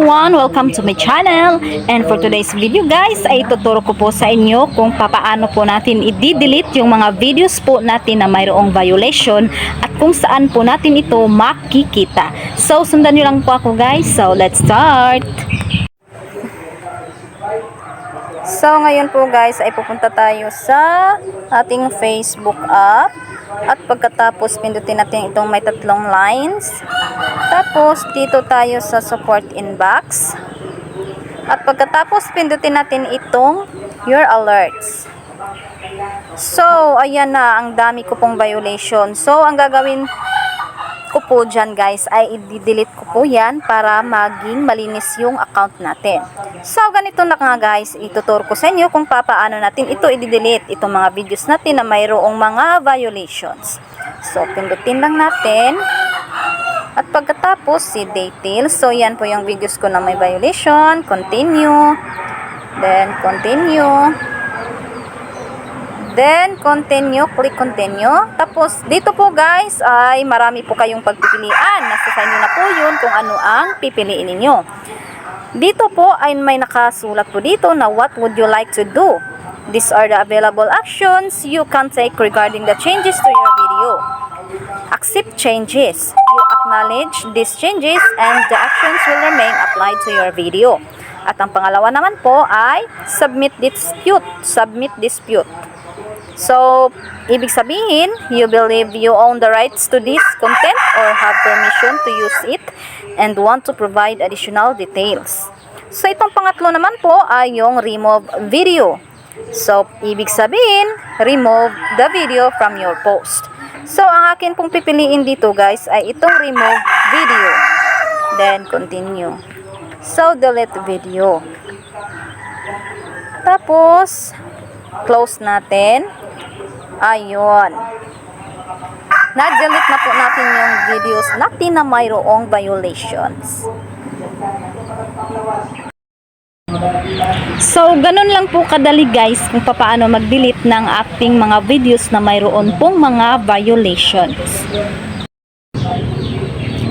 everyone! Welcome to my channel. And for today's video guys, ay tuturo ko po sa inyo kung paano po natin i-delete yung mga videos po natin na mayroong violation at kung saan po natin ito makikita. So sundan nyo lang po ako guys. So let's start! So ngayon po guys ay pupunta tayo sa ating Facebook app. At pagkatapos pindutin natin itong may tatlong lines. Tapos dito tayo sa support inbox. At pagkatapos pindutin natin itong your alerts. So ayan na, ang dami ko pong violation. So ang gagawin ko po dyan guys ay i-delete ko po yan para maging malinis yung account natin. So ganito na nga guys, ituturo ko sa inyo kung paano natin ito i-delete itong mga videos natin na mayroong mga violations. So pindutin lang natin at pagkatapos si details. So yan po yung videos ko na may violation. Continue, then continue, then continue, click continue. Tapos dito po guys ay marami po kayong pagpipilian. Nasa sa inyo na po yun kung ano ang pipiliin ninyo. Dito po ay may nakasulat po dito na what would you like to do. These are the available actions you can take regarding the changes to your video. Accept changes. You acknowledge these changes and the actions will remain applied to your video. At ang pangalawa naman po ay submit dispute. Submit dispute. So, ibig sabihin, you believe you own the rights to this content or have permission to use it and want to provide additional details. So, itong pangatlo naman po ay yung remove video. So, ibig sabihin, remove the video from your post. So, ang akin pong pipiliin dito guys ay itong remove video. Then, continue. So, delete video. Tapos, close natin. Ayun. Na-delete na po natin yung videos natin na mayroong violations. So, ganun lang po kadali guys kung paano mag-delete ng ating mga videos na mayroon pong mga violations.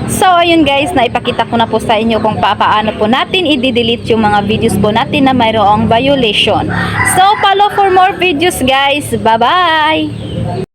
So, ayun guys, naipakita ko na po sa inyo kung paano po natin i-delete yung mga videos po natin na mayroong violation. So, follow for more videos guys. Bye-bye!